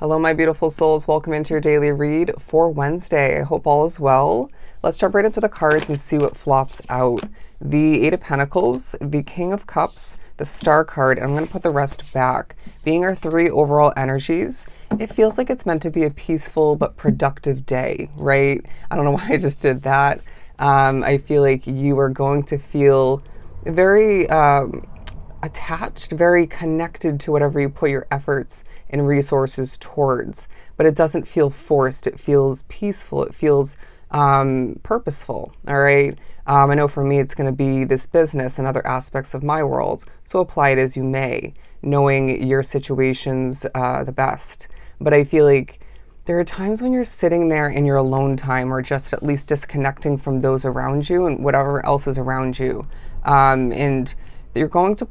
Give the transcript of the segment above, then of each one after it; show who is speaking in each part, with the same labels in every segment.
Speaker 1: Hello, my beautiful souls. Welcome into your daily read for Wednesday. I hope all is well. Let's jump right into the cards and see what flops out. The Eight of Pentacles, the King of Cups, the Star card, and I'm going to put the rest back. Being our three overall energies, it feels like it's meant to be a peaceful but productive day, right? I don't know why I just did that. I feel like you are going to feel very attached, very connected to whatever you put your efforts and resources towards, but it doesn't feel forced. It feels peaceful. It feels purposeful. All right. I know for me, it's going to be this business and other aspects of my world. So apply it as you may, knowing your situations the best. But I feel like there are times when you're sitting there in your alone time, or just at least disconnecting from those around you and whatever else is around you. And you're going to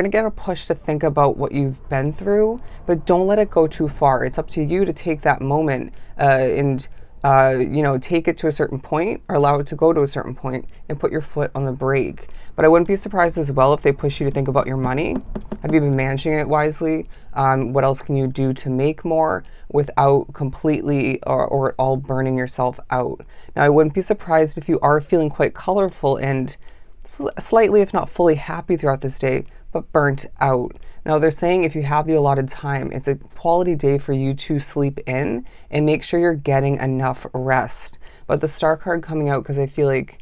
Speaker 1: get a push to think about what you've been through, but don't let it go too far. It's up to you to take that moment and take it to a certain point, or allow it to go to a certain point and put your foot on the brake. But I wouldn't be surprised as well if they push you to think about your money. Have you been managing it wisely? What else can you do to make more without completely or at all burning yourself out? Now, I wouldn't be surprised if you are feeling quite colorful and slightly, if not fully, happy throughout this day, but burnt out. Now, they're saying if you have the allotted time, it's a quality day for you to sleep in and make sure you're getting enough rest. But the Star card coming out, because I feel like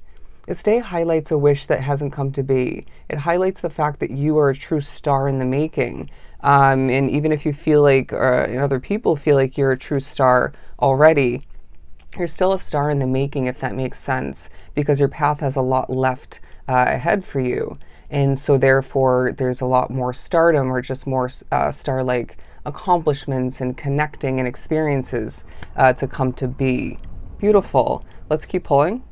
Speaker 1: this day highlights a wish that hasn't come to be. It highlights the fact that you are a true star in the making. And even if you feel like, and other people feel like you're a true star already, you're still a star in the making, if that makes sense, because your path has a lot left ahead for you. And so therefore there's a lot more stardom, or just more star-like accomplishments and connecting and experiences to come to be. Beautiful. Let's keep pulling.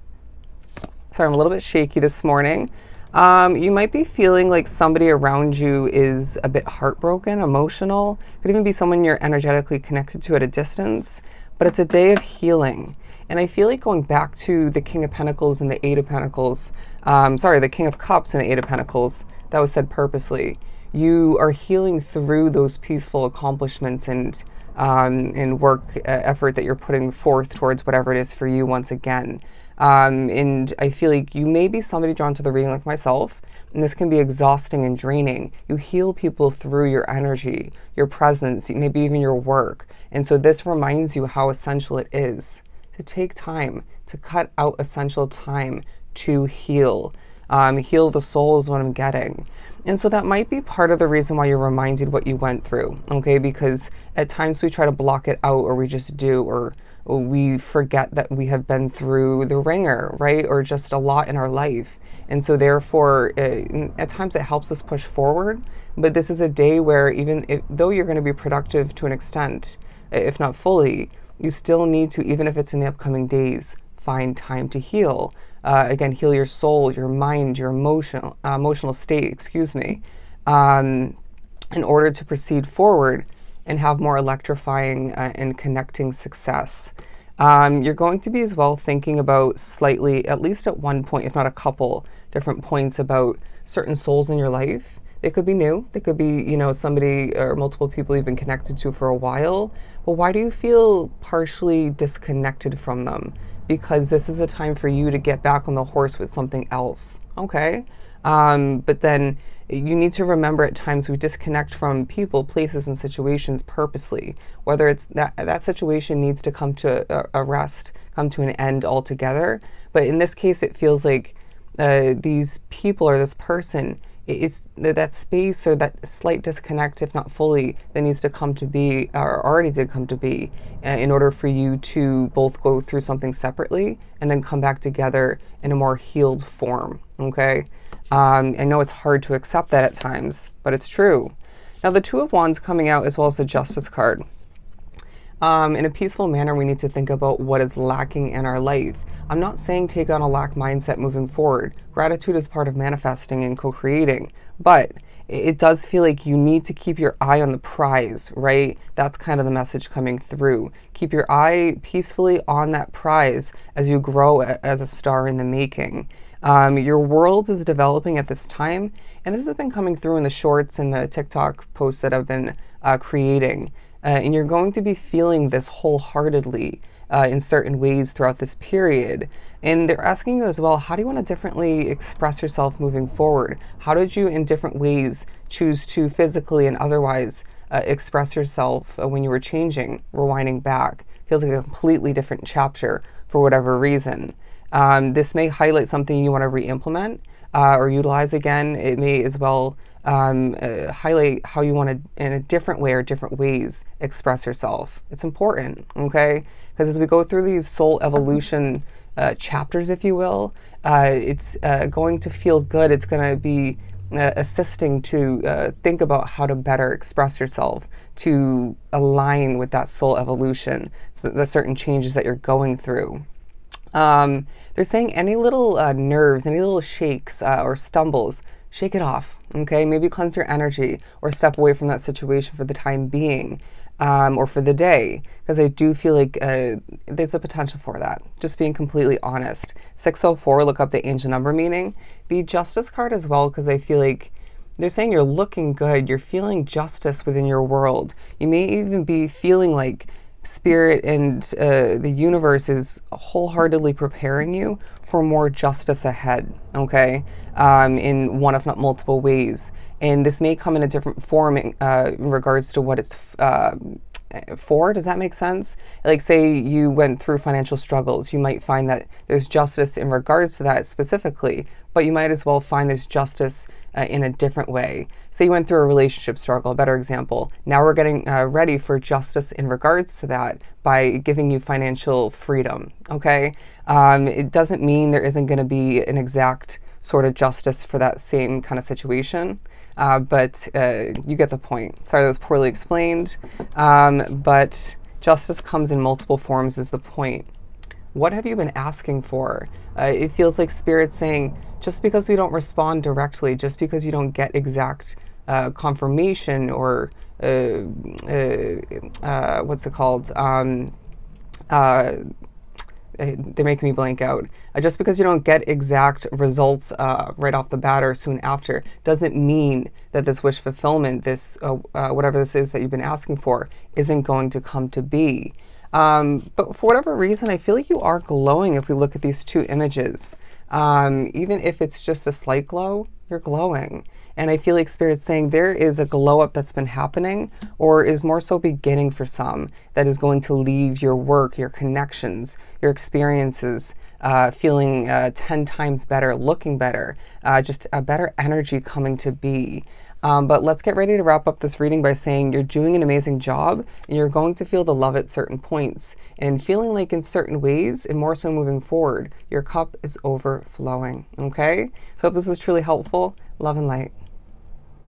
Speaker 1: Sorry, I'm a little bit shaky this morning. You might be feeling like somebody around you is a bit heartbroken, emotional. Could even be someone you're energetically connected to at a distance, but it's a day of healing. And I feel like going back to the King of Pentacles and the Eight of Pentacles, the King of Cups and the Eight of Pentacles, that was said purposely. You are healing through those peaceful accomplishments and work effort that you're putting forth towards whatever it is for you once again. And I feel like you may be somebody drawn to the reading like myself, and this can be exhausting and draining. You heal people through your energy, your presence, maybe even your work. And so this reminds you how essential it is to take time, to cut out essential time to heal. Heal the soul is what I'm getting. And so that might be part of the reason why you're reminded what you went through, okay? Because at times we try to block it out, or we just do, or we forget that we have been through the ringer, right? Or just a lot in our life. And so therefore, at times it helps us push forward. But this is a day where though you're going to be productive to an extent, if not fully, you still need to, even if it's in the upcoming days, find time to heal. Again, heal your soul, your mind, your emotional state, in order to proceed forward and have more electrifying and connecting success. You're going to be as well thinking about slightly, at least at one point, if not a couple different points, about certain souls in your life. They could be new. They could be, somebody or multiple people you've been connected to for a while. But why do you feel partially disconnected from them? Because this is a time for you to get back on the horse with something else. Okay. But then you need to remember, at times we disconnect from people, places, and situations purposely. Whether it's that situation needs to come to a rest, come to an end altogether. But in this case, it feels like these people or this person, it's that space or that slight disconnect, if not fully, that needs to come to be, or already did come to be, in order for you to both go through something separately and then come back together in a more healed form. Okay. I know it's hard to accept that at times, but it's true. Now, the Two of Wands coming out, as well as the Justice card. In a peaceful manner, we need to think about what is lacking in our life. I'm not saying take on a lack mindset moving forward. Gratitude is part of manifesting and co-creating, but it does feel like you need to keep your eye on the prize, right? That's kind of the message coming through. Keep your eye peacefully on that prize as you grow as a star in the making. Your world is developing at this time, and this has been coming through in the shorts and the TikTok posts that I've been creating. and you're going to be feeling this wholeheartedly in certain ways throughout this period. And they're asking you as well, how do you want to differently express yourself moving forward? How did you, in different ways, choose to physically and otherwise express yourself when you were changing, rewinding back? Feels like a completely different chapter for whatever reason. This may highlight something you want to re-implement or utilize again. It may as well highlight how you want to, in a different way or different ways, express yourself. It's important, okay? Because as we go through these soul evolution chapters, if you will, it's going to feel good. It's going to be assisting to think about how to better express yourself, to align with that soul evolution, so the certain changes that you're going through. They're saying any little nerves, any little shakes or stumbles, shake it off, okay? Maybe cleanse your energy or step away from that situation for the time being. Or for the day, because I do feel like there's a potential for that. Just being completely honest. 604, look up the angel number meaning. The Justice card as well, because I feel like they're saying you're looking good. You're feeling justice within your world. You may even be feeling like Spirit and the universe is wholeheartedly preparing you for more justice ahead, okay? In one, if not multiple ways. And this may come in a different form in regards to what it's for. Does that make sense? Like, say you went through financial struggles, you might find that there's justice in regards to that specifically, but you might as well find this justice in a different way. Say you went through a relationship struggle, a better example. Now we're getting ready for justice in regards to that by giving you financial freedom, okay? It doesn't mean there isn't going to be an exact sort of justice for that same kind of situation. But you get the point. Sorry, that was poorly explained. But justice comes in multiple forms is the point. What have you been asking for? It feels like Spirit's saying, just because we don't respond directly, just because you don't get exact confirmation or what's it called? They're making me blank out. Just because you don't get exact results right off the bat or soon after doesn't mean that this wish fulfillment, this whatever this is that you've been asking for, isn't going to come to be. But for whatever reason, I feel like you are glowing if we look at these two images. Even if it's just a slight glow, you're glowing. And I feel like Spirit's saying there is a glow up that's been happening, or is more so beginning for some, that is going to leave your work, your connections, your experiences, feeling 10 times better, looking better, just a better energy coming to be. But let's get ready to wrap up this reading by saying you're doing an amazing job, and you're going to feel the love at certain points, and feeling like in certain ways, and more so moving forward, your cup is overflowing, okay? So I hope this was truly helpful. Love and light.